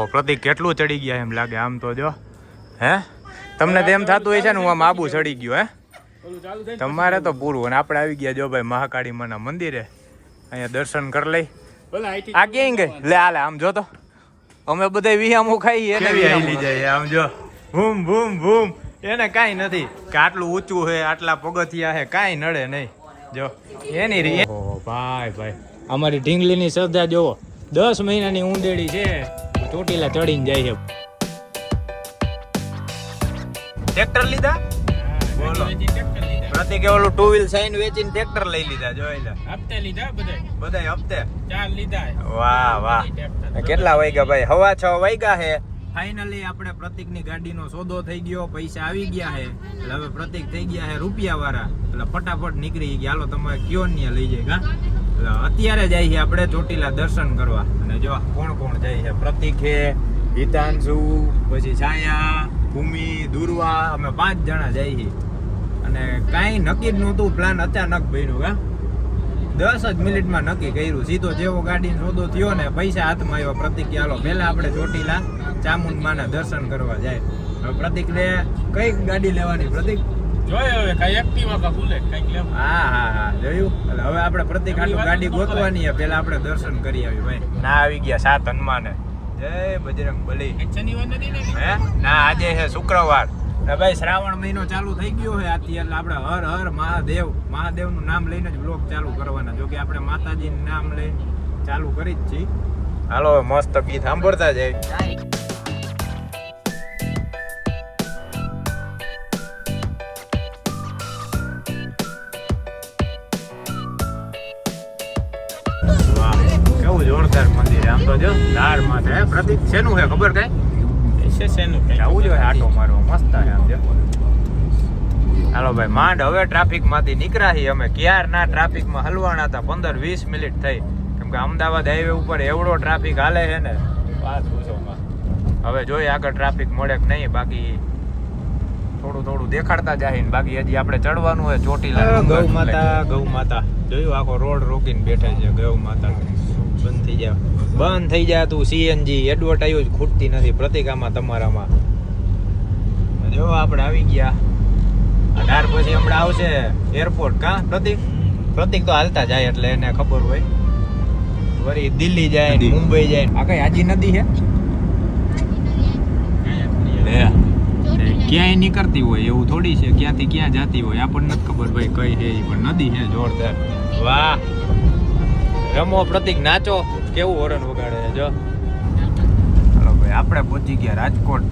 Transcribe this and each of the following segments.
ઓહો પ્રતિક કેટલું ચડી ગયા એમ લાગે આમ તો જો હે તમને તેમ થતું હોય છે ને હું આમ આબુ ચડી ગયો હે તમારે તો પૂરું અને આપણે આવી ગયા જો ભાઈ મહાકાળી માના મંદિરે અહીંયા દર્શન કરી લઈ આ ક્યાંય ગઈ લે હાલે આમ જો તો અમે બધા વિહામો ખાઈએ એને વિહાલી જાય આમ જો ભૂમ ભૂમ ભૂમ એને કાંઈ નથી કે આટલું ઊંચું છે આટલા પગથિયા છે કાંઈ નડે નહીં જો એની રી ભાઈ ભાઈ અમારી ઢીંગલીની શ્રદ્ધા જોવો 10 મહિનાની ઊંડેડી છે ચોટીલા ચડીને જાય છે ટ્રેક્ટર લીધા બોલો પ્રતિક ઓલું 2 વ્હીલ સાઈન વેચીને ટ્રેક્ટર લઈ લીધા જોઈ લે હપ્તે લીધા બધાય હપ્તે 4 લીધા વાહ વાહ કેટલા વાગ્યા ભાઈ 6:15 વાગ્યા છે ફાઇનલી આપણે પ્રતિકની ગાડીનો સોદો થઈ ગયો પૈસા આવી ગયા છે એટલે હવે પ્રતિક થઈ ગયા છે રૂપિયા વાળા એટલે ફટાફટ નીકળી ગયા હાલો તમે કયો ને લઈ જાય કા એટલે અત્યારે જાય છે આપણે ચોટીલા દર્શન કરવા અને જો કોણ કોણ જાય છે પ્રતિક છે હિતાંશુ પછી છાયા ભૂમિ દુર્વા અમે 5 જણા જાય છે અને કાંઈ નક્કી જ નહોતું પ્લાન અચાનક બન્યું કા 10 જ મિનિટમાં નક્કી કર્યું સીધો જેવો ગાડીનો સોદો થયો ને પૈસા હાથમાં આવ્યા પ્રતિક હાલો પહેલા આપણે ચોટીલા ચામુંડમાના દર્શન કરવા જાય હવે પ્રતિકને કઈ ગાડી લેવાની પ્રતિક જોઈએ હવે કઈ એક્ટિવા કા બુલેટ કઈક લેવું હા જોયું એટલે હવે આપણે પ્રતિક આટલું ગાડી ગોતવાની છે પહેલા આપણે દર્શન કરી આવી ભાઈ ના આવી ગયા 7 હનુમાને જય બજરંગ બલી શનિવાર નથી ને હે ના આજે છે શુક્રવાર ભાઈ શ્રાવણ મહિનો ચાલુ થઈ ગયો છે આથી એટલે આપણે હર હર મહાદેવનું નામ લઈને જ બ્લોગ ચાલુ કરવાના જો કે આપણે માતાજીનું નામ લઈને ચાલુ કરી જ છીએ હાલો મસ્ત ગીત સાંભળતા જાય કેવું જોરદાર મંદિર આમ તો જો ધાર માથે પ્રતિક શેનું છે ખબર કઈ જવું જોઈએ આટો મારવો મસ્ત આમ જો હાલો ભાઈ માંડ હવે ટ્રાફિક માંથી નીકળ્યા અમે ક્યારના ટ્રાફિકમાં હલવાના હતા 15-20 મિનિટ થઈ કેમ કે અમદાવાદ હાઈવે ઉપર એવડો ટ્રાફિક હાલે છે ને વાત પૂછોમાં હવે જોઈએ આગળ ટ્રાફિક મળે કે નહીં બાકી થોડું દેખાડતા જાય બાકી હજી આપણે ચડવાનું હોય ચોટીલા ગૌ માતા જોયું આખો રોડ રોકીને બેઠા છે ગૌ માતા બંધ થઈ જાય તું સીએનજી એડવર્ટાઈઝ ખૂટતી નથી પ્રતિકામાં તમારામાં જો આપણે આવી ગયા 18 પછી હમણાં આવશે એરપોર્ટ કા પ્રતિક તો હાલતા જાય એટલે એને ખબર હોય વળી દિલ્હી જાય મુંબઈ જાય આ કઈ આજી નદી છે ક્યાંય નીકળતી હોય એવું થોડી છે ક્યાંથી ક્યાં જતી હોય આપણને નથી ખબર ભાઈ કઈ છે પણ નદી છે જોરદાર વાહ રમો પ્રતિક નાચો કેવું હોરન વગાડે જો હાલો ભાઈ આપણે પહોંચી ગયા રાજકોટ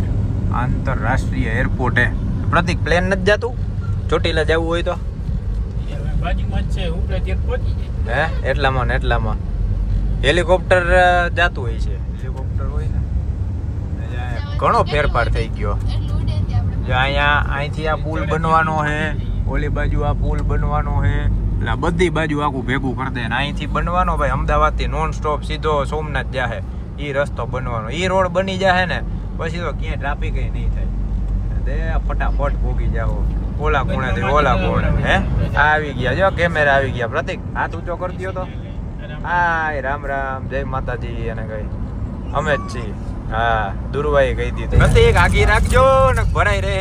આંતરરાષ્ટ્રીય એરપોર્ટે પ્રતિક પ્લેન નથી જતું ચોટીલા જવું હોય તો હે એટલામાં હેલિકોપ્ટર જતું હોય છે હેલિકોપ્ટર હોય ને ઘણો ફેરફાર થઈ ગયો જો અહીંથી આ પુલ બનવાનો છે ઓલી બાજુ આ પુલ બનવાનો છે એટલે બધી બાજુ આખું ભેગું કરી દે ને અહીંથી બનવાનો ભાઈ અમદાવાદથી નોન સ્ટોપ સીધો સોમનાથ જાહે એ રસ્તો બનવાનો એ રોડ બની જાહે ને પછી તો ક્યાંય ટ્રાફિક નહીં થાય ફટાફટ ભોગી જાઓ ઓલા ખૂણેથી ઓલા ખૂણે હે આવી ગયા જો કેમેરા આવી ગયા પ્રતિક હાથ ઊંચો કરી દો તો હાય રામ રામ જય માતાજી અને કઈ અમે જ છીએ હા દુર્વાઈ કહી દીધું પ્રતિક આગી રાખજો ને ભરાઈ રહે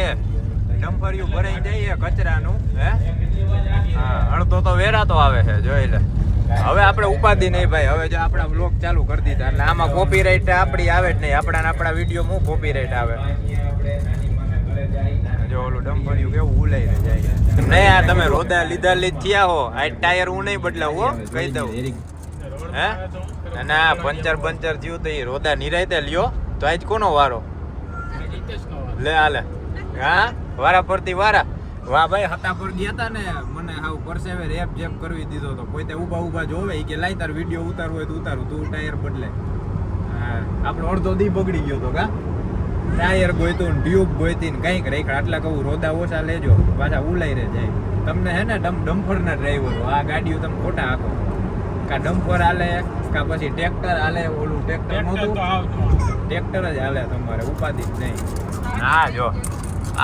ડમ્પરિયું ભરાઈ જાય કચરાનું હે હા અડધો તો વેરાતો આવે છે જોઈ લે હવે આપણે ઉપાધિ નહીં ભાઈ હવે જો આપણા બ્લોગ ચાલુ કરી દીધા એટલે આમાં કોપીરાઈટ આપણી આવે જ નહીં આપણા વિડીયોમાં કોપીરાઈટ આવે જો ઓલું ડમ્પરિયું કેવું ઉલાઈ જાય નહીં આ તમે રોદા લીધા થયા હો આ ટાયર હું નહીં બદલાવું હો કહી દઉં હે ના પંચર થયું તો એ રોદા નિરાયતે લ્યો તો આજ કોનો વારો લે હાલે હા વારા પરથી વારા વાહ ભાઈ હતા પર ગયા હતા ને મને હાવ પરસેવે રેપ જેપ કરવી દીધો તો પોતે ઊભા જોવે કે લાઈ તાર વિડીયો ઉતારવો હોય તો ઉતારું તું ટાયર બદલે હા આપણો અડધો દી બગડી ગયો તો કા ટાયર ગોઈતું ને ટ્યુબ ગોઈતી ને કંઈક રાખ્યા આટલા કહું રોદા ઓછા લેજો પાછા ઉલાઈ રે જાય તમને હે ને ડમ્પરના ડ્રાઈવરો આ ગાડીઓ તમે ખોટા હાકો કા ડમ્પર હાલે કા પછી ટ્રેક્ટર હાલે ઓલું ટ્રેક્ટર નહોતું ટ્રેક્ટર જ હાલે તમારે ઉપાધિ જ નહીં હા જો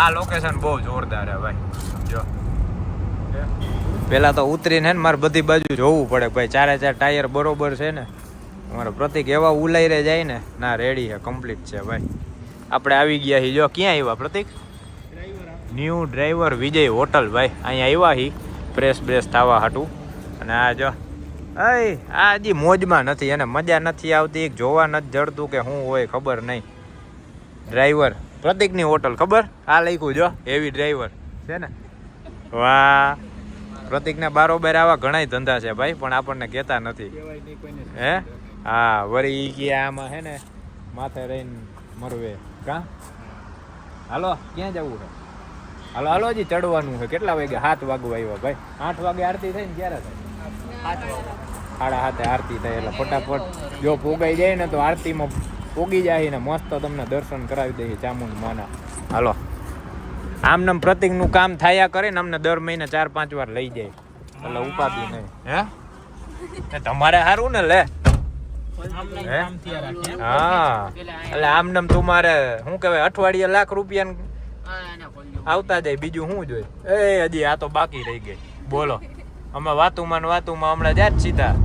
આ લોકેશન બહુ જોરદાર હે ભાઈ જો પેલા તો ઉતરીને ને મારે બધી બાજુ જોવું પડે ભાઈ ચારે ચાર ટાયર બરોબર છે ને અમારો પ્રતિક એવા ઉલાઈ રે જાય ને ના રેડી છે, કમ્પ્લીટ છે ભાઈ. આપણે આવી ગયા છીએ. જો ક્યાં આવ્યા પ્રતિક? ન્યૂ ડ્રાઈવર વિજય હોટલ ભાઈ. અહીંયા આવ્યા હી પ્રેસ બ્રેસ થવા હાટું. અને આ જો આ હજી મોજમાં નથી, એને મજા નથી આવતી, જોવા નથી જડતું કે શું હોય ખબર નહીં. ડ્રાઈવર પ્રતિકની હોટલ ખબર? આ લખ્યું જો હેવી ડ્રાઈવર છે ને. વાહ, પ્રતિકને બારોબાર આવા ઘણા ધંધા છે ભાઈ, પણ આપણને કહેતા નથી હે. હા વળી કે આમાં હે ને માથે રહીને મરવે કા. હાલો ક્યાં જવું છે? હાલો હાલો હજી ચડવાનું છે. કેટલા વાગે? 7 વાગવા આવ્યા ભાઈ. 8 વાગે આરતી થાય ને ક્યારે થાય? 7:30 આરતી થાય એટલે ફટાફટ જો પોગાઈ જાય ને તો આરતીમાં પોગી જાય ને મસ્ત તમને દર્શન કરાવી દઈએ ચામુંડ માના. હાલો આમનામ પ્રતિકનું કામ થાયા કરે ને અમને દર મહિને 4-5 વાર લઈ જાય એટલે ઉપાધિ નહીં હે. તમારે સારું ને લે. હા એટલે આમનામ તમારે શું કહેવાય અઠવાડિયે લાખ રૂપિયા આવતા જાય, બીજું શું જોઈએ? એ હજી આ તો બાકી રહી ગઈ. બોલો અમે વાતુમાં ને વાતુમાં હમણાં જાય સીધા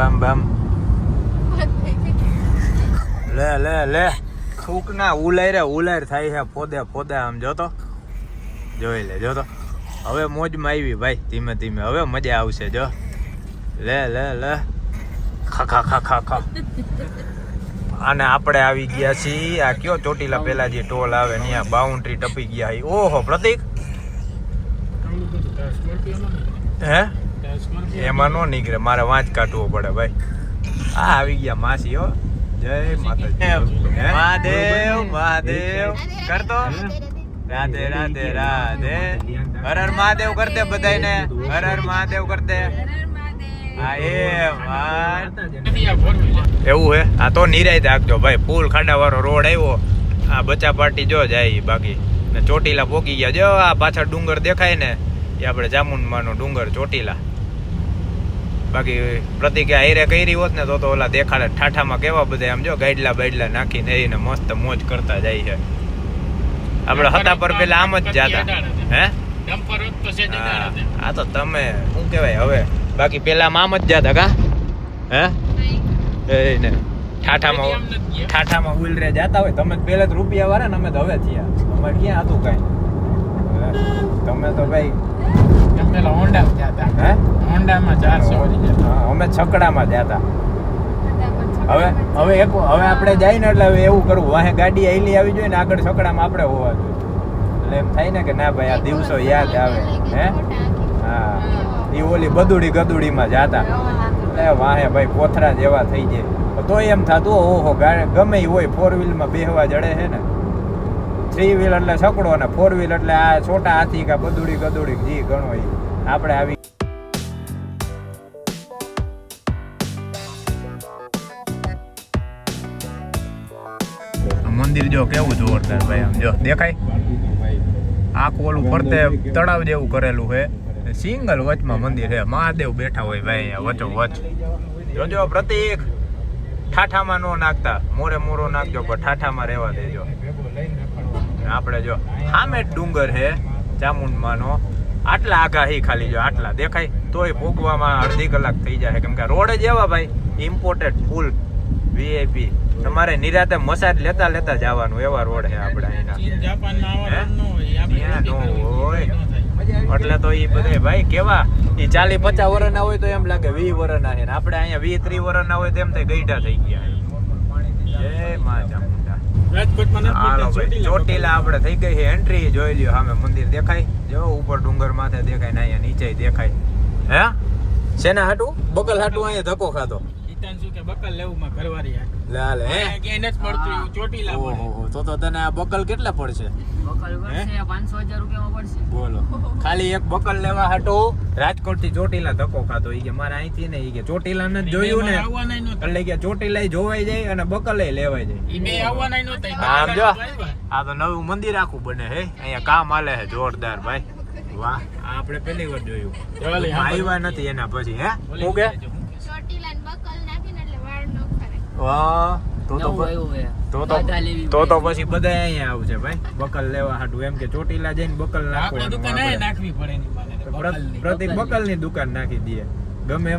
બમ બમ. લે લે લે થૂક ના ઉલાર થાય છે ફોદે ફોદે. આમ જોતો જોઈ લે જોતો. હવે મોજમાં આવી ભાઈ, ધીમે ધીમે હવે મજા આવશે. જો લે લે લે ખા ખા ખા ખા ખા. અને આપણે આવી ગયા છીએ આ કયો ચોટીલા પેલા જે ટોલ આવે ત્યાં બાઉન્ડ્રી ટપી ગયા. ઓહો પ્રતિક હે એમાં નો નીકળે, મારે વાંચ કાઢવો પડે ભાઈ. આ આવી ગયા માસી હો. જય માતાજી. મહાદેવ મહાદેવ કરતો. રાધે રાધે રાધે. હર હર મહાદેવ કરતે બધાને. હર હર મહાદેવ કરતે. હા એવું હે. આ તો નિરાય રાખજો ભાઈ. ફૂલ ખાડા વાળો રોડ આવ્યો. આ બચ્ચા પાર્ટી જો જાય બાકી ને ચોટીલા પોકી ગયા. જો આ પાછળ ડુંગર દેખાય ને એ આપણે ચામુંડમાનો ડુંગર ચોટીલા. બાકી પ્રતિકે હાઈરે કરી હોત ને તો ઓલા દેખાડે ઠાઠામાં કેવા બધા આમ જો ગાઈડલા બાઈડલા નાખીને એને મસ્ત મોજ કરતા જાય છે. આપણે હતા પર પેલા આમ જ જાતા હે. આ તો તમે શું કહેવાય હવે, બાકી પેલા આમ જ જાતા કા હે ને ઠાઠામાં ઉલ રે જાતા હોય. તમે પેલા જ રૂપિયા વાળા ને અમે તો હવે થયા. અમારે ક્યાં હતું કઈ. તમે તો ભાઈ પેલા હોન્ડા જાતા હે. હોન્ડામાં 400 અમે છકડામાં જાતા. હવે આપણે જાય ને એટલે હવે એવું કરવું વાહે ગાડી આઈલી આવી જોઈએ ને આગળ છકડામાં આપણે હોવા જોઈએ. એટલે એમ થાય ને કે ના ભાઈ આ દિવસો યાદ આવે હે. હા એ ઓલી બદુડી ગદુડીમાં જાતા એટલે વાહે ભાઈ કોથરા જેવા થઈ જાય. તોય એમ થતું ઓહો ગમે હોય 4 વ્હીલમાં બેહવા જડે છે ને. 3 વ્હીલ એટલે છકડો ને 4 વ્હીલ એટલે આ છોટા હાથી કા બદુડી ગદુડી જી ગણો એ આપણે આવી. મંદિર જો કેવું જોરદાર ભાઈ. આમ જો દેખાય આખું ઓલું ફરતે તળાવ જેવું કરેલું છે. સિંગલ વચમાં મંદિર છે. મહાદેવ બેઠા હોય ભાઈ વચો વચ. જોજો પ્રતિક ઠાઠામાં નો નાખતા. મોરે મોરો નાખજો પણ ઠાઠામાં રહેવા દેજો. આપણે જો સામે જ ડુંગર છે ચામુંડમાનો. આટલા આગાહી ખાલી જો આટલા દેખાય તોય ભોગવામાં અડધી કલાક થઈ જાય. કેમ કે રોડ જ એવા ભાઈ ઇમ્પોર્ટેડ ફૂલ વીઆઈપી. તમારે નિરાતે મસાજ લેતા લેતા જવાનું એવા રોડ છે આપણે હોય. એટલે તો એ બધે ભાઈ કેવા એ 40-50 વર્ષના હોય તો એમ લાગે 20 વર્ષના છે. આપણે અહીંયા 20-30 વર્ષના હોય તેમ થાય ગઈઢા થઈ ગયા. જય મા ચામુંડા. હાલો ભાઈ ચોટીલા આપણે થઈ ગઈ છે એન્ટ્રી. જોઈ લ્યો સામે મંદિર દેખાય. જો ઉપર ડુંગર માથે દેખાય ને અહીંયા નીચે દેખાય. હે શેના હાટું? બકલ હાટું અહીંયા ધક્કો ખાતો. બકલ લેવું માં ઘરવાળી લાલ હે કે ન પડતું ચોટીલા પડે. ઓહો તો તને આ બકલ કેટલા પડશે? બકલ પડશે 500,000 રૂપિયામાં પડશે. બોલો ખાલી એક બકલ લેવા હાટો રાજકોટ થી ચોટીલા ધક્કો ખાતો. ઈ કે મારા અહીંથી ને ઈ કે ચોટીલા ને જોયું ને એટલે કે ચોટીલા જોવાઈ જાય અને બકલે લેવાઈ જાય. ઈ બે આવવાના નહોતા. આમ જો આ તો નવું મંદિર આખું બને હે. અહીંયા કામ આલે છે જોરદાર ભાઈ. વાહ આપણે પહેલી વાર જોયું. આવ્યા નથી એના પછી હે હું કે ચોટીલા ને બકલ નાખીને એટલે વાળ નો ખરે. વાહ તો પછી બધા અહીંયા આવશે ભાઈ બકલ લેવા હાટું. એમ કે ચોટીલા જઈને બકલ નાખવી પડે. પ્રતિક બકલ ની દુકાન નાખી દે. ગમે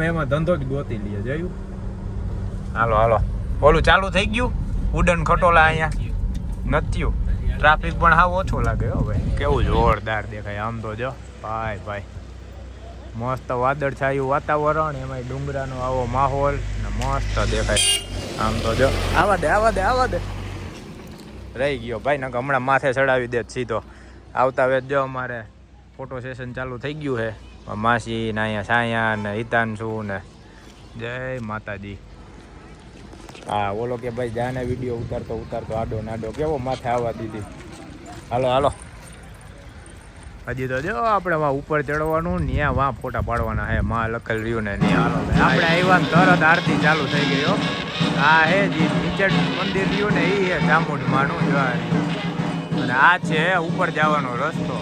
એમાં ધંધો જ ગોતી લઈએ જોયું. હાલો હાલો ઓલું ચાલુ થઈ ગયું ઉડન ખટોલા અહીંયા નથી. ટ્રાફિક પણ હાવ ઓછો લાગે હો ભાઈ. કેવું જોરદાર દેખાય આમ તો જો ભાઈ ભાઈ. મસ્ત વાદળ છાયું વાતાવરણ, એમાં ડુંગરાનો આવો માહોલ ને મસ્ત દેખાય આમ તો જો. આવા દે રહી ગયો ભાઈ ને હમણાં માથે ચડાવી દે સીધો. આવતા વેત જો અમારે ફોટો સેશન ચાલુ થઈ ગયું છે. માસી ને અહીંયા સાયા ને હિતાંશુ ને જય માતાજી. હા ઓલો કે ભાઈ જાને વિડીયો ઉતારતો આડો નાડો કેવો માથે આવવા દીધી. હાલો હજી તો જો આપણે વાં ઉપર ચડવાનું ને વાં ફોટા પાડવાના હે. માં લખેલ રહ્યું ને હાલો આપણે આવ્યા ને તરત આરતી ચાલુ થઈ ગઈ હો. હા હે જી નીચે મંદિર રહ્યું ને એ હે ચામુંડમાનું જો. અને આ છે ઉપર જવાનો રસ્તો.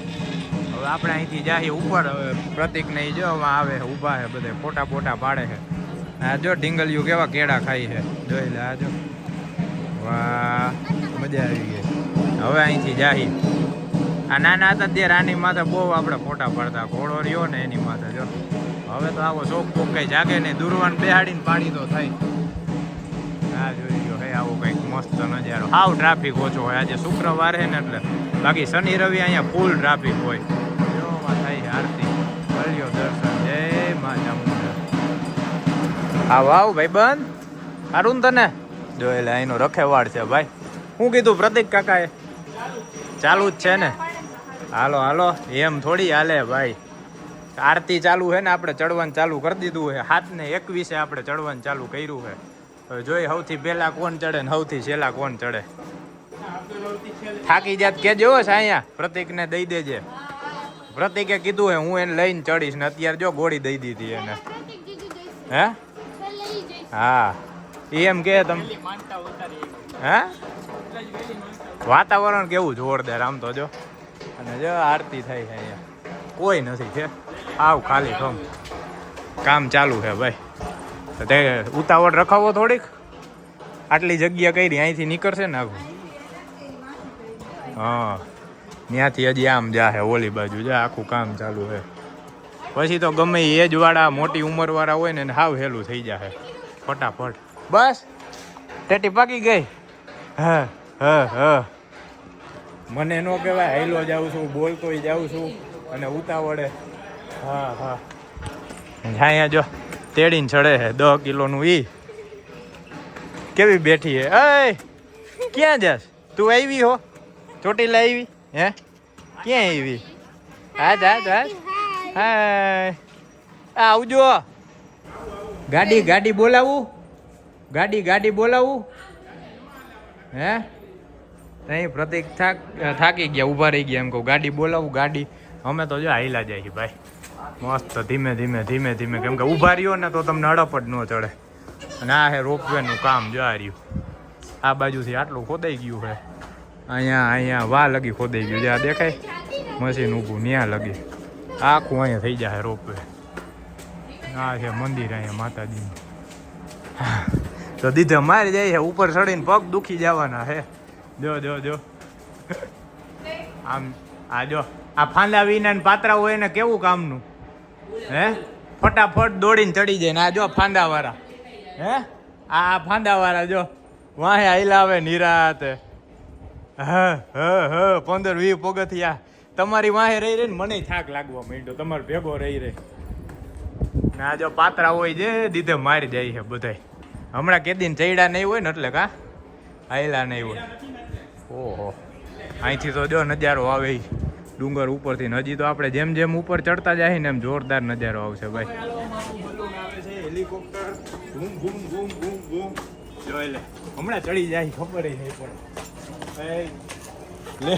હવે આપણે અહીંથી જાહીએ ઉપર. હવે પ્રતિક ને જો આવે ઊભા છે બધે ફોટા પાડે છે. આ જો ઢીંગલિયું કેવા કેળા ખાઈ છે જોઈ લે. આ જો વાહ મજા આવી ગઈ. હવે અહીંથી જાહી. આ નાના હતા ત્યારે આની માથે બહુ આપણે ફોટા પાડતા. ઘોડો રહ્યો ને એની માથે જો. હવે તો આવો શોખ કોક કઈ જાગે નહીં. દુરવાન બેહાડીને પાડી તો થાય. આ જોઈ ગયો હે આવો કંઈક મસ્ત નજારો. હાવ ટ્રાફિક ઓછો હોય આજે શુક્રવાર છે ને એટલે. બાકી શનિ રવિ અહીંયા ફૂલ ટ્રાફિક હોય. જોમાં થાય આરતી કર્યો દર્શન. જય મા ચામુંડા. હા વાવ ભાઈ બંધ સારું તને જોઈ લે. અહીંનો રખેવાડ છે ભાઈ. શું કીધું પ્રતિક કાકાએ? ચાલુ જ છે ને. હાલો એમ થોડી હાલે ભાઈ. આરતી ચાલુ છે ને આપણે ચડવાનું ચાલુ કરી દીધું છે. 7:21 આપણે ચડવાનું ચાલુ કર્યું છે. હવે જોઈ સૌથી પહેલા કોણ ચડે ને સૌથી છેલ્લા કોણ ચડે. થાકી જાત કેજો અહીંયા પ્રતિકને દઈ દેજે. પ્રતિકે કીધું હે હું એને લઈને ચડીશ ને અત્યારે જો ગોળી દઈ દીધી એને. હે હા એમ કે તમે હે. વાતાવરણ કેવું જોરદાર આમ તો જો. અને જો આરતી થાય છે અહીંયા. કોઈ નથી છે આવ ખાલી કામ ચાલુ છે ભાઈ. તે ઉતાવળ રખાવો થોડીક. આટલી જગ્યા કરી અહીંથી નીકળશે ને આખું. હા ત્યાંથી હજી આમ જાહે ઓલી બાજુ જા. આખું કામ ચાલુ છે. પછી તો ગમે એજ વાળા મોટી ઉંમર વાળા હોય ને હાવ હેલું થઈ જાય ફટાફટ. બસ ટેટી પાકી ગઈ. હા મને ન કહેવાય હેલો જાઉં છું બોલતોય જાઉં છું અને ઉતાવળે. હા અહીંયા જો તેડીને ચડે છે 10 કિલોનું. ઈ કેવી બેઠી હે. એ ક્યાં જાસ તું? આવી હો ચોટીલા આવી હે? ક્યાં આવી? હા હાય આવજો. ગાડી બોલાવું? ગાડી બોલાવું હે? નહીં પ્રતિક થાકી ગયા ઊભા રહી ગયા. એમ કહું ગાડી બોલાવું ગાડી. અમે તો જો હાઈલા જાય ભાઈ મસ્ત ધીમે કેમ કે ઊભા રહ્યો ને તો તમને અડપ જ ન ચડે. અને આ હે રોપવે નું કામ જો આ રહ્યું. આ બાજુથી આટલું ખોદાઈ ગયું છે. અહીંયા વા લગી ખોદાઈ ગયું. જ્યાં દેખાય મશીન ઊભું ત્યાં લગી આખું અહીંયા થઈ જાય રોપવે. આ છે મંદિર અહીંયા માતાજીનું. તો દીધે મારી જાય છે ઉપર ચડીને પગ દુખી જવાના હે. જો આમ આ જો આ ફાંદા વિના પાત્રા હોય ને કેવું કામનું હે. ફટાફટ દોડીને ચડી જાય ને આ જો ફાંદા વાળા હે. આ ફાંદા વાળા જો વાહે આઈલાવે નિરાતે. 15-20 પગથિયા તમારી વાહે રહી ને મને થાક લાગવા માંડ્યો. તમારે ભેગો રહી ના જો પાત્રા હોય જે દીધે મારી જાય છે બધાય. હમણાં કેદીને ચડ્યા નહીં હોય ને એટલે કા આયલા નહીં હોય. ઓહો અહીંથી તો જો નજારો આવે ડુંગર ઉપરથી. હજી તો આપણે જેમ ઉપર ચડતા જાય ને એમ જોરદાર નજારો આવશે ભાઈ. હેલિકોપ્ટર ઘૂમ જોઈ લે. હમણાં ચડી જાય ખબર નહીં પડે. લે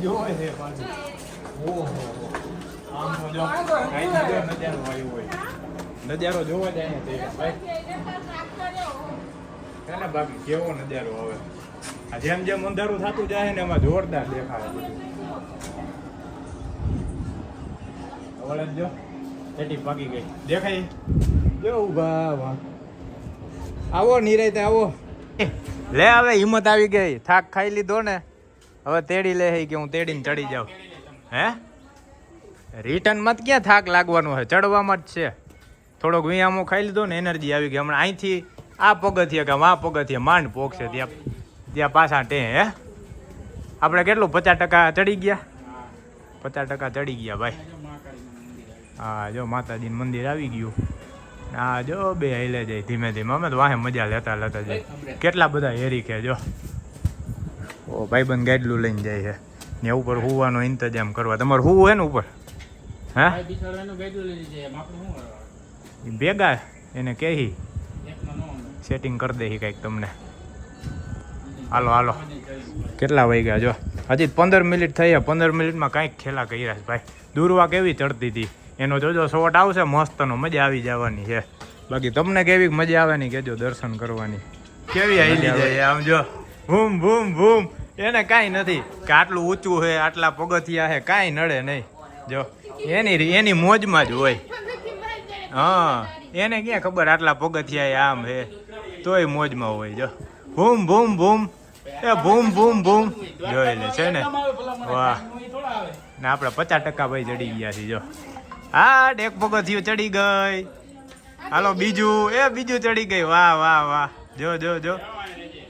જોવે છે પાછું. ઓહો આમ તો જો નજારો આવ્યો હોય. નજારો જોવા જાય ને ભાઈ બાકી કેવો નજારો આવે. આ જેમ અંધારું થતું જાય ને એમાં જોરદાર દેખાય બધું. હવે જો ટેટી પાકી ગઈ દેખાય. જો ઉભા આવો નિરાયતે આવો. લે હવે હિંમત આવી ગઈ. થાક ખાઈ લીધો ને હવે તેડી લે કે હું તેડીને ચડી જાઉં. હે રિટર્નમાં ક્યાં થાક લાગવાનો છે, ચડવામાં જ છે. થોડોક વિયામો ખાઈ લીધો ને એનર્જી આવી ગઈ. હમણાં અહીંથી આ પગથિયે કે આ પગથિયે માંડ પોકશે ત્યાં પાછા ટે. હે આપણે કેટલું 50% ચડી ગયા? 50% ચડી ગયા ભાઈ. હા જો માતાજીનું મંદિર આવી ગયું. હા જો બે હાલે જાય ધીમે ધીમે. અમે તો વાહે મજા લેતા જાય. કેટલા બધા હેરી કે જો ઓ ભાઈબંધ ગાડલું લઈને જાય છે ને ઉપર હુવાનો ઇંતજામ કરવા. તમારે હુવું હે ને ઉપર? હા ભેગા એને કહી સેટિંગ કરી દે કંઈક તમને. હાલો હાલો કેટલા વાગ્યા જો હજી 15 મિનિટ થઈ. 15 મિનિટમાં કાંઈક ખેલા કર્યા છે ભાઈ. દૂરવા કેવી ચડતી હતી એનો જોજો શોટ આવશે મસ્તનો, મજા આવી જવાની છે. બાકી તમને કેવી મજા આવે ને કેજો દર્શન કરવાની. કેવી હાલી જાય આમ જો ભૂમ ભૂમ ભૂમ. એને કાંઈ નથી કે આટલું ઊંચું છે આટલા પગથિયા છે, કાંઈ નડે નહીં. જો એની મોજમાં જ હોય. હા એને ક્યાં ખબર આટલા પગથિયા આમ છે, તોય મોજમાં હોય. જો ભૂમ ભૂમ ભૂમ એ ભૂમ ભૂમ ભૂમ જોઈ લે છે ને. વાહ ને આપણે 50% ભાઈ ચડી ગયા છીએ. જો હા એક પગથિયું ચડી ગઈ. હાલો બીજું બીજું ચડી ગઈ. વાહ વાહ વાહ જો જો જો.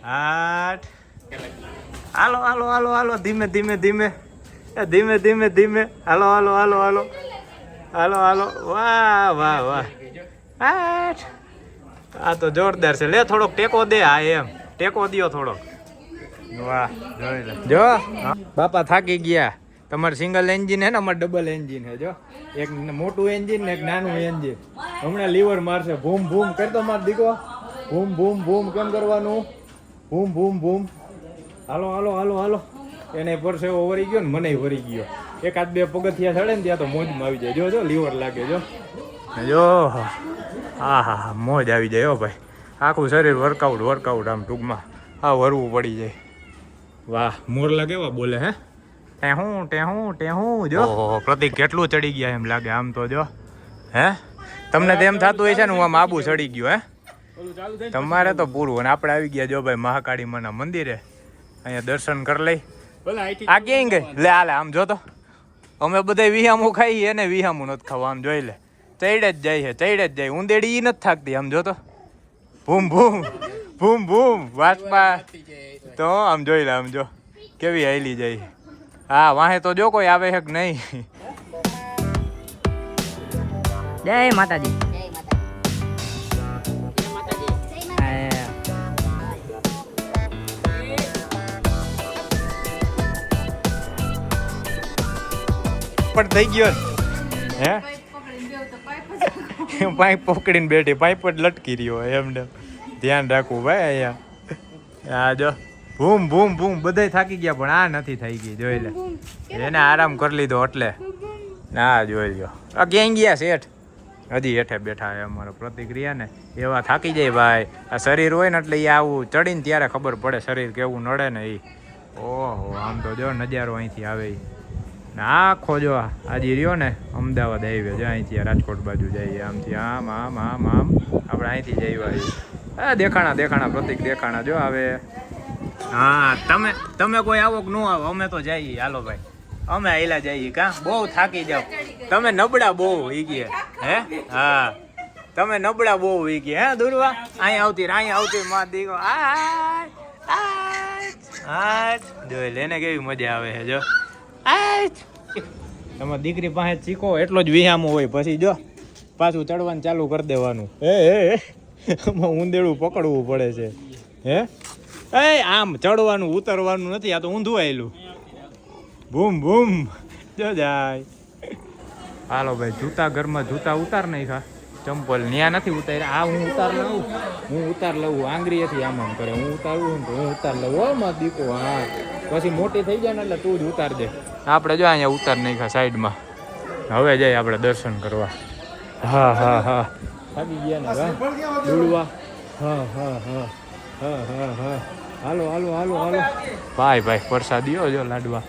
આઠ હાલો હાલો હાલો હાલો ધીમે ધીમે ધીમે ધીમે ધીમે ધીમે. હાલો હાલો હાલો હાલો હાલો હાલો. વાહ વાહ વાહ. આઠ આ તો જોરદાર છે. લે થોડોક ટેકો દે. હા એમ ટેકો દ્યો થોડોક. વાહ જોઈ લે. જો બાપા થાકી ગયા. તમારે સિંગલ એન્જિન હે ને અમારે ડબલ એન્જિન હે. જો એક મોટું એન્જિન ને એક નાનું એન્જિન. હમણાં લીવર મારશે. ભૂમ ભૂમ કરતો માર દીકો. ભૂમ ભૂમ ભૂમ કેમ કરવાનું? ભૂમ ભૂમ ભૂમ. હાલો હાલો હાલો હાલો. એને પરસેવો વળી ગયો ને મને વળી ગયો. એકાદ બે પગથિયા ચડે ને ત્યાં તો મોજમાં આવી જાય. જો જો લીવર લાગે. જો હા હા હા મોજ આવી જાય. હો ભાઈ આખું શરીર વર્કઆઉટ આમ ટૂંકમાં હા વરવું પડી જાય. વાહ મોરલા કેવા બોલે હે. ટેહું ટેહું ટેહું. જો પ્રતિક કેટલું ચડી ગયા એમ લાગે આમ તો. જો હે તમને તો એમ થતું હોય છે ને હું આમ આબુ ચડી ગયો. હે તમારે તો પૂરું. અને આપણે આવી ગયા જો ભાઈ મહાકાળી માના મંદિરે. અહીંયા દર્શન કરી લઈ. આ ક્યાંય ગઈ લે હાલે આમ જો તો અમે બધા વિહામું ખાઈએ એને વિહામું નથી ખાવા. આમ જોઈ લે ચડે જ જાય છે ચડે જ જાય. ઊંદેડી નથી થાકતી. આમ જો તો ભૂમ ભૂમ ભૂમ ભૂમ વાસપા તો આમ જોઈ લે. આમ જો કેવી હાલી જાય. હા વાહે તો જો કોઈ આવે છે કે નહીં. જય માતાજી. પણ થઈ ગયો હે પાઇપ પકડીને બેઠી. પાઇપ જ લટકી રહ્યો એમને. ધ્યાન રાખવું ભાઈ અહીંયા. હા જો ભૂમ ભૂમ ભૂમ બધાય થાકી ગયા પણ આ નથી થઈ ગઈ. જોઈ લે એને આરામ કરી લીધો એટલે. ના જોઈ લ્યો આ ક્યાંય ગયા શેઠ? હજી હેઠે બેઠા છે અમારો પ્રતિક્રિયા ને. એવા થાકી જાય ભાઈ. આ શરીર હોય ને એટલે એ આવું ચડીને ત્યારે ખબર પડે શરીર કેવું નડે ને એ. ઓહો આમ તો જો નજારો અહીંથી આવે. આખો જો આજે રહ્યો ને અમદાવાદ હાઈવે. જો અહીંથી રાજકોટ બાજુ જઈએ આમથી આમ આમ આમ આમ આપણે અહીંથી જઈએ. હા દેખાણા પ્રતિક દેખાણા જો આવે. હા તમે કોઈ આવો કે ન આવો અમે તો જઈએ. હાલો ભાઈ અમે આયલા જઈએ. કા બહુ થાકી જાવ તમે. નબળા બહુ ઈ ગયા હે. હા તમે નબળા બહુ ઈ ગયા હે દુરવા. અહીંયા આવતી માં દીકો. આ જોઈ લેને કેવી મજા આવે છે. જો તમારી દીકરી પાસે શીખો એટલો જ વિહામો હોય. પછી જો પાછું ચડવાનું ચાલુ કરી દેવાનું. ઊંધેડું પકડવું પડે છે. હે આમ ચડવાનું ઉતરવાનું નથી. આ તો ઊંધું આવેલું. બૂમ બૂમ જો જાય. હાલો ભાઈ જૂતા ઘરમાં જૂતા ઉતાર નાખ્યા. ચંપલ ન્યા નથી ઉતાર્યા. આ હું ઉતાર લઉં આંગળીએથી આમ કરે. હું ઉતારું તો હું ઉતાર લઉં. માં દીકો હા પછી મોટી થઈ જાય ને એટલે તું જ ઉતાર દે. આપણે જો અહીંયા ઉતાર નાખ્યા સાઈડમાં. હવે જાય આપણે દર્શન કરવા. હા હા હા થાકી ગયા ને દોડવા. હા હા હા હા હા હા હાલો હાલો હાલો હાલો ભાઈ પ્રસાદીઓ જો લાડવા.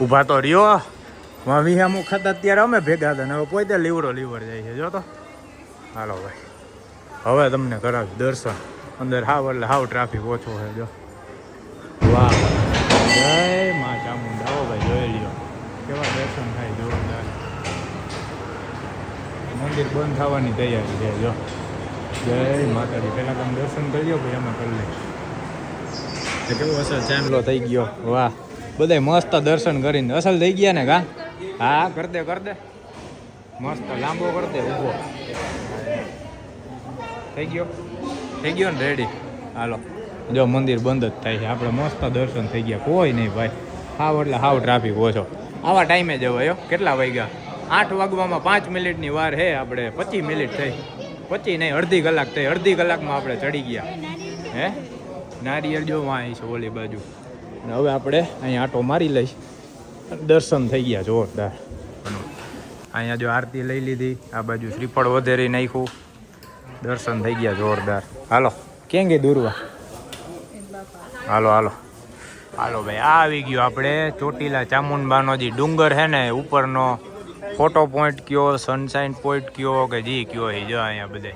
ઊભા તો રહ્યો વિહામું ખાતા ત્યારે અમે ભેગા હતા ને હવે પોતે લીવર જાય છે. જો તો હાલો ભાઈ હવે તમને કરાવી દર્શન અંદર. હાવ એટલે હાવ ટ્રાફિક ઓછો છે. જો વાહ જય માં ચામુંડા. હો ભાઈ જોઈ લ્યો કેવા દર્શન થાય જોરદાર. મંદિર બંધ થવાની તૈયારી છે. જો જય માતાજી. પહેલાં તમે દર્શન કરજો પછી અમે કરી લઈએ. કેવું અસલ ચાંદલો થઈ ગયો. વાહ, બધાય મસ્ત દર્શન કરીને અસલ થઈ ગયા ને કા? હા, કર દે મસ્ત લાંબો કર દે ઊભો થઈ ગયો ને રેડી. હાલો જો મંદિર બંધ જ થાય છે. આપણે મસ્ત દર્શન થઈ ગયા. કોઈ નહીં ભાઈ, હાવ એટલે હાવ ટ્રાફિક ઓછો. આવા ટાઈમે જવાયો. કેટલા વાગ્યા? 8 વાગવામાં 5 મિનિટની વાર હે. આપણે 25 મિનિટ થઈ. 25 નહીં, અડધી કલાક થઈ. અડધી કલાકમાં આપણે ચડી ગયા. હે નારિયેળ જો વાંહી છે ઓલી બાજુ. અને હવે આપણે અહીંયા આટો મારી લઈશ. દર્શન થઈ ગયા જોરદાર. અહીંયા જો આરતી લઈ લીધી. આ બાજુ શ્રીફળ વધેરી નાખ્યું. દર્શન થઈ ગયા જોરદાર. હાલો ક્યાં ગઈ દૂરવા? હાલો ભાઈ, આ આવી ગયો આપણે ચોટીલા ચામુંડબાનો જે ડુંગર છે ને ઉપરનો ફોટો પોઈન્ટ કયો, સનસાઇન પોઈન્ટ કયો કે જી કયો એ જો અહીંયા બધે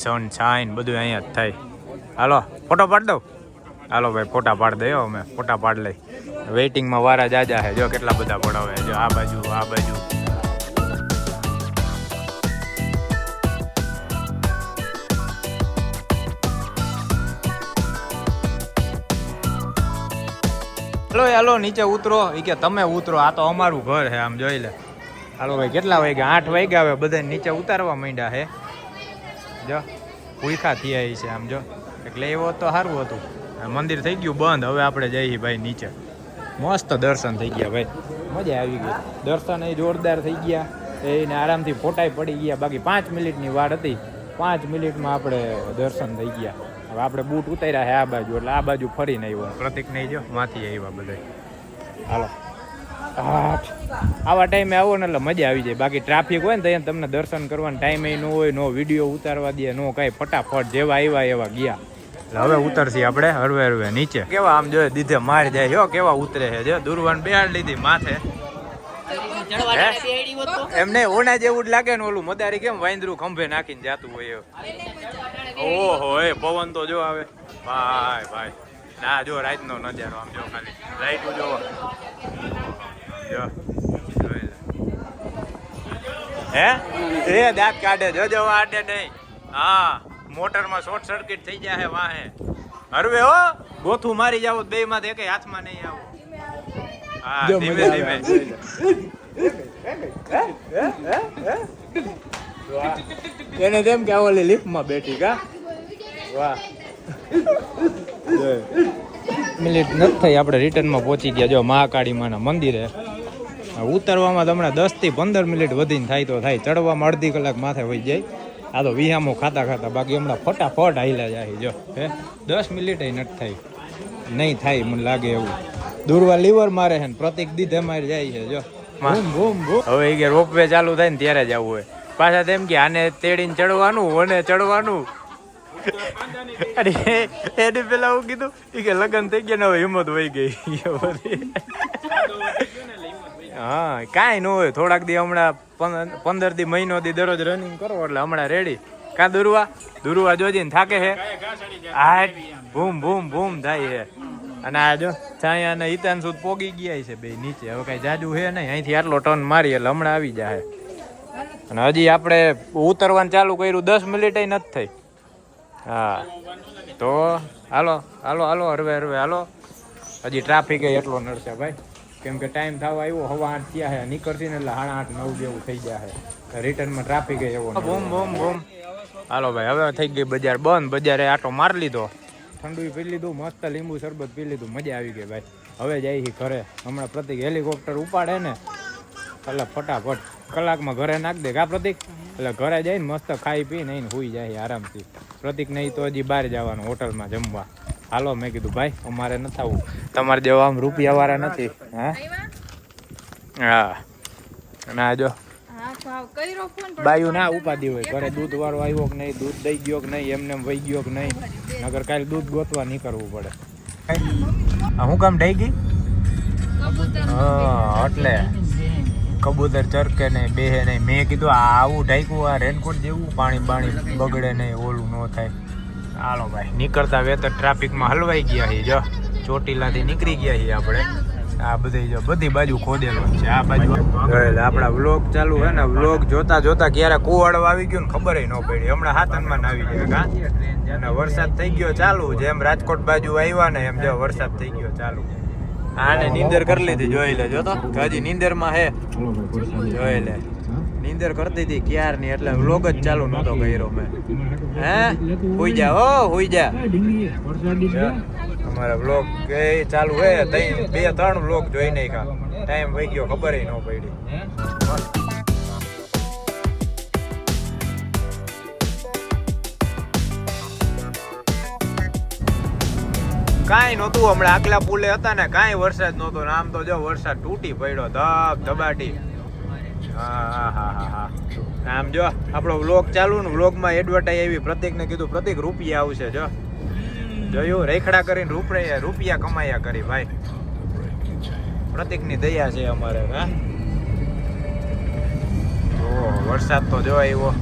સનસાઇન બધું અહીંયા જ થાય. હાલો ફોટો પાડ દઉં. હાલો ભાઈ ફોટા પાડ દે. અમે ફોટા પાડ લઈ. વેઇટિંગમાં વારા જાજા છે. જો કેટલા બધા પડાવે. જો આ બાજુ હાલો નીચે ઉતરો. એ કે તમે ઉતરો, આ તો અમારું ઘર છે. આમ જોઈ લે. હાલો ભાઈ કેટલા વાગ્યા? 8 વાગ્યા. હવે બધા નીચે ઉતારવા માંડ્યા છે. જો ભૂખા થયા છે આમ જો. એટલે એવો તો સારું હતું. મંદિર થઈ ગયું બંધ. હવે આપણે જઈએ ભાઈ નીચે. મસ્ત દર્શન થઈ ગયા ભાઈ, મજા આવી ગઈ. દર્શન એ જોરદાર થઈ ગયા. એને આરામથી ફોટાય પડી ગયા. બાકી 5 મિનિટની વાર હતી. 5 મિનિટમાં આપણે દર્શન થઈ ગયા. હવે આપણે બૂટ ઉતાર્યા છે આ બાજુ, એટલે આ બાજુ ફરીને આવ્યો. પ્રતિક નહીં જો માંથી આવ્યા બધા. હાલો આવા ટાઈમે આવો ને એટલે મજા આવી જાય. બાકી ટ્રાફિક હોય ને ત્યાં તમને દર્શન કરવાનો ટાઈમ ન હોય, નો વિડીયો ઉતારવા દે, નો કાંઈ. ફટાફટ જેવા આવ્યા એવા ગયા. હવે ઉતરશી આપણે હરવે નીચે. કેવા આમ જો દીધે માર જાય હો, કેવા ઉતરે છે. જો દુર્વાન બેહાડ લીધી માથે. એમને ઓના જેવું જ લાગે ને ઓલું મદારી કેમ વાંદરું ખંભે નાખીને જાતું હોય. ઓહો એ પવન તો જો આવે ભાઈ. ના જો રાતનો નજારો આમ જો, ખાલી લાઈટ જો હે એ દાંત કાઢે જોજો આડે નહીં. હા મોટરમાં શોર્ટ સર્કિટ થઈ જાય વાહે. હરવે હો ગોથું મારી જાવ બે માં એક હાથમાં નહીં આવો. હા ધીમે એને તેમ કે ઓલી લિફ્ટમાં બેઠી કા. વાહ મિનિટ નથી થઈ આપણે રિટર્નમાં પહોંચી ગયા. જો મહાકાળી માના મંદિરે ઉતરવામાં તો હમણાં 10 થી 15 મિનિટ વધીને થાય તો થાય. ચડવામાં અડધી કલાક માથે વહી જાય. આ તો વિહામો ખાતા બાકી હમણાં ફટાફટ હાઈલા જાય. જો હે 10 મિનિટ નથી થઈ. નહીં થાય મને લાગે એવું. દૂરવા લીવર મારે છે ને પ્રતિક દીધે મારે જાય છે. જો હવે એ રોપવે ચાલુ થાય ને ત્યારે જ આવવું હોય. પાછા તેમ કે આને તેડીને ચડવાનું ઓને ચડવાનું. અરે એને પેલા હું કીધું કે લગ્ન થઈ ગયા ને હવે હિંમત વહી ગઈ. હા કાંઈ ન હોય. થોડાક દી હમણાં 15 દી મહિનો દી દરરોજ રનિંગ કરો એટલે હમણાં રેડી. કા દુરવા જોજી ને થાકે છે. આ ભૂમ થાય છે. અને આ જો છાયા અને હિતાન સુધ પોગી ગયા છે બે નીચે. હવે કઈ જાજુ છે નહીં. અહીંથી આટલો ટર્ન મારી એટલે હમણાં આવી જાય. અને હજી આપણે ઉતરવાનું ચાલુ કર્યું 10 મિનિટ નથી થઈ. હા તો હાલો હરવે હાલો. હજી ટ્રાફિક એટલો નડશે ભાઈ. કેમ કે ટાઈમ થવા આવ્યો. 8:30 થયા છે. નીકળતી ને એટલે 8:30 9 જેવું થઈ જાય. રિટર્નમાં ટ્રાફિક એવો બૂમ. હાલો ભાઈ હવે થઈ ગઈ બજાર બંધ. બજારે આટો મારી લીધો. ઠંડુ પી લીધું. મસ્ત લીંબુ શરબત પી લીધું. મજા આવી ગઈ ભાઈ. હવે જાય ઘરે. હમણાં પ્રતિક હેલિકોપ્ટર ઉપાડે ને એટલે ફટાફટ કલાકમાં ઘરે નાખ દે કા પ્રતિક. એટલે ઘરે જઈને મસ્ત ખાઈ પી નહીં સુઈ જાય આરામથી. પ્રતિક નહીં તો હજી બહાર જવાનું હોટલમાં જમવા. હાલો મેં કીધું ભાઈ અમારે નથી આવું. તમારે જેવા આમ રૂપિયા વાળા નથી. હા ના જો બાયું ના ઉપાધી હોય. ઘરે દૂધ વાળો આવ્યો કે નહીં, દૂધ દઈ ગયો કે નહીં, એમને વહી ગયો કે નહીં. નગર કાલે દૂધ ગોતવા નીકળવું પડે. હું કામ ઢઈ ગઈ? હા એટલે કબૂતર ચરકે નહીં, બેહે નહીં. મેં કીધું આવું ઢાંક્યું આ રેનકોટ જેવું પાણી બગડે નહીં, ઓલું ન થાય. હાલો ભાઈ નીકળતા વેતર ટ્રાફિકમાં હલવાઈ ગયા છીએ. જો ચોટીલાથી નીકળી ગયા છીએ આપણે. આ બધી બાજુ ખોદેલો છે. આ બાજુ આપડા વ્લોગ ચાલુ હે ને, વ્લોગ જોતા જોતા ક્યારે કુવાડો આવી ગયો ને ખબર ન પડી. હમણાં હાથનમાં આવી જાય કા, અને વરસાદ થઈ ગયો ચાલુ. જેમ રાજકોટ બાજુ આવ્યા ને એમ જો વરસાદ થઈ ગયો ચાલુ. આને નીંદર કરી લીધી, જોઈ લે. જો તો હજી નીંદર માં હે, જોઈ લે. નીંદર કરતી હતી ક્યારની, એટલે વ્લોગ જ ચાલુ નતો કર્યો મેં. હે હુઈ જા, ઓ હુઈ જા. અમારા વ્લોગ એ ચાલુ હે, 2-3 વ્લોગ જોઈ નાખ્યા. ટાઈમ વહી ગયો ખબર ન પડી. કાંઈ નહોતું હમણાં આગલા પુલે હતા ને, કાંઈ વરસાદ નહોતો. આમ તો જો વરસાદ તૂટી પડ્યો ધબાટી. હા. આમ જો આપણો વ્લોગ ચાલુ ને, વ્લોગમાં એડવર્ટાઈઝ આવી. પ્રતિકને કીધું પ્રતિક રૂપિયા આવશે. જો જોયું, રેખડા કરીને રૂપિયા કમાયા કરી ભાઈ. પ્રતિકની દયા છે અમારે. હા વરસાદ તો જો આવ્યો.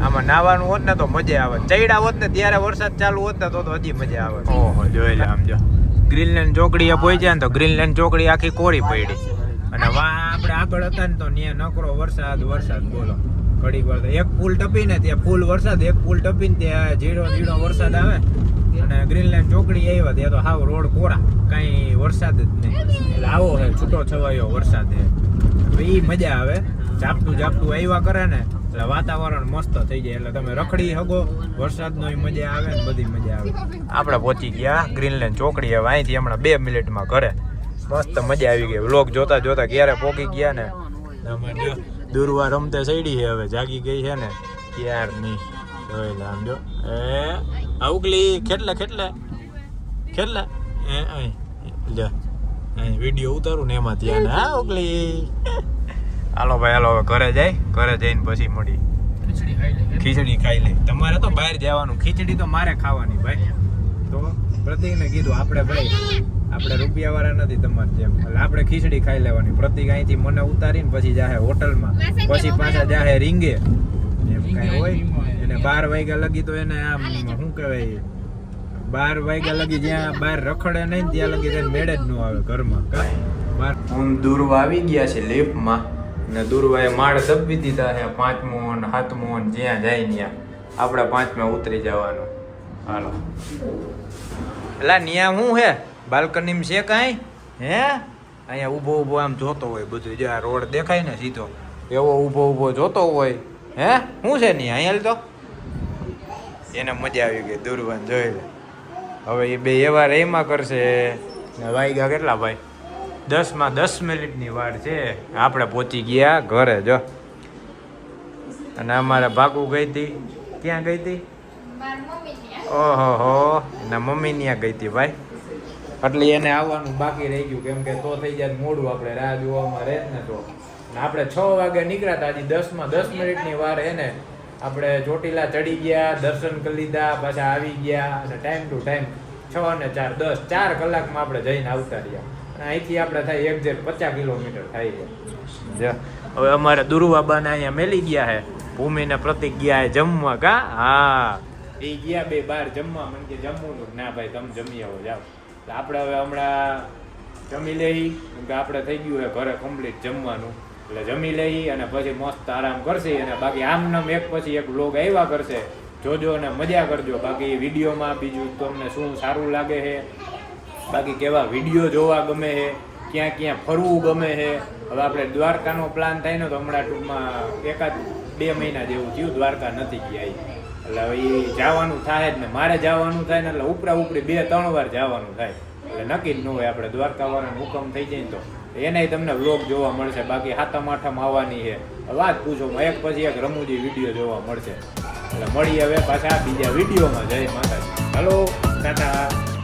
આમાં નાવાનું હોત ને તો મજા આવે. ચૈડા હોત ને ત્યારે વરસાદ ચાલુ હોત ને તો હજી મજા આવે. ઓહો જોઈ લે. આમ જો ગ્રીનલેન્ડ ચોકડીએ પહોંચ્યા ને તો ગ્રીનલેન્ડ ચોકડી આખી કોરી પડી. અને આપણે આગળ હતા ને તો ત્યાં નકરો વરસાદ બોલો. ઘડીક વાર એક પુલ ટપીને ત્યાં ફૂલ વરસાદ, એક પુલ ટપીને ત્યાં ઝીણો વરસાદ આવે. અને ગ્રીનલેન્ડ ચોકડી આવ્યા ત્યાં તો હાવ રોડ કોરા, કાંઈ વરસાદ જ નહીં. એટલે આવો છે છૂટો છવાયો વરસાદ. એ મજા આવે. ઝાપટું આવ્યા કરે ને એટલે વાતાવરણ મસ્ત થઈ જાય. એટલે તમે રખડી શકો, વરસાદનો મજા આવે ને બધી મજા આવે. આપણે પહોંચી ગયા ગ્રીનલેન્ડ ચોકડી. હવે અહીંથી હમણાં 2 મિનિટમાં ઘરે. મસ્ત મજા આવી ગઈ. વ્લોગ જોતા જોતા ક્યારે પહોંચી ગયા ને. દુર્વા રમતે સડી છે, હવે જાગી ગઈ છે ને ક્યારની. જોઈ લે આમ જો. ઉગલી કેટલે વિડીયો ઉતારું ને એમાં ત્યાં ને. હા ઉગલી. હાલો ભાઈ હાલો, હવે ઘરે જઈને પછી મળી. ખીચડી ખાઈ લે. તમારે તો બહાર જવાનું, ખીચડી તો મારે ખાવાની ભાઈ. તો પ્રતિકને કીધું આપણે રૂપિયા વાળા નથી તમારે જેમ, એટલે આપણે ખીચડી ખાઈ લેવાની. પ્રતિક અહીંથી મને ઉતારીને પછી જાહે હોટલમાં, પછી પાછા જાહે રીંગે. એમ કઈ હોય એને 12 વાગ્યા લગી તો એને આમ શું કહેવાય, 12 વાગ્યા લગી જ્યાં બહાર રખડે નહીં ત્યાં લગી તેને મેળે જ ન આવે ઘરમાં. હું દુર્વા આવી ગયા છે લિફ્ટમાં, ને દુર્વાએ માળ દબી દીધા છે 5મો ને 7મો જ્યાં જાય ત્યાં. આપણે 5માં ઉતરી જવાનું. હાલો એલા ન્યા શું હે બાલ્કનીમાં છે કાંઈ? હે અહીંયા ઊભો આમ જોતો હોય બધું. જો આ રોડ દેખાય ને સીધો, એવો ઊભો જોતો હોય. હે શું છે નહીં અહીંયા તો? એને મજા આવી ગઈ દુર્વાન જોઈ લે. હવે એ બે એવા એમાં કરશે ને. વાગ્યા કેટલા ભાઈ? 10માં 10 મિનિટની વાર છે. આપણે પહોંચી ગયા ઘરે. જો અને અમારે ભાગુ ગઈ હતી. ક્યાં ગઈ હતી? ઓહો એના મમ્મી ત્યાં ગઈ હતી ભાઈ. એટલે એને આવવાનું બાકી રહી ગયું, કેમ કે તો થઈ જાય મોડું, આપણે રાહ જોવામાં રહે ને. તો આપણે 6 વાગે નીકળ્યા હતા. હજી 10માં 10 મિનિટની વાર એને આપણે ચોટીલા ચડી ગયા, દર્શન કરી લીધા, પાછા આવી ગયા. અને ટાઈમ ટુ ટાઈમ 6 ને 4 10 4 કલાકમાં આપણે જઈને આવતા રહ્યા. અને અહીંથી આપણે થાય એક્ઝેક્ટ 50 કિલોમીટર થાય છે. હવે અમારે દુર્વાબાને અહીંયા મેલી ગયા છે. ભૂમિને પ્રતિક ગયા છે જમવા. કા હા એ ગયા બે બહાર જમવા. મને કે જમવું ના ભાઈ તમે જમી આવો જાઓ. આપણે હવે હમણાં જમી લઈ, કેમ કે આપણે થઈ ગયું છે ઘરે કમ્પ્લીટ જમવાનું. એટલે જમી લઈ અને પછી મસ્ત આરામ કરશે. અને બાકી આમનામ એક પછી એક વ્લોગ આવ્યા કરશે. જોજો અને મજા કરજો. બાકી વિડીયોમાં બીજું તમને શું સારું લાગે છે, બાકી કેવા વિડીયો જોવા ગમે છે, ક્યાં ક્યાં ફરવું ગમે છે. હવે આપણે દ્વારકાનો પ્લાન થાય ને તો હમણાં ટૂંકમાં 1-2 મહિના જેવું થયું દ્વારકા નથી ગયા. એટલે હવે એ જવાનું થાય જ ને, મારે જવાનું થાય ને એટલે ઉપરી 2-3 વાર જવાનું થાય. એટલે નક્કી જ ન હોય. આપણે દ્વારકાવાળાનો હુકમ થઈ જાય ને તો એનાય તમને વ્લોગ જોવા મળશે. બાકી 7મ 8મ આવવાની છે. વાત પૂછો, એક પછી એક રમૂજી વિડીયો જોવા મળશે. એટલે મળીએ હવે પાછા બીજા વિડીયોમાં. જય માતાજી. હલો ટાટા.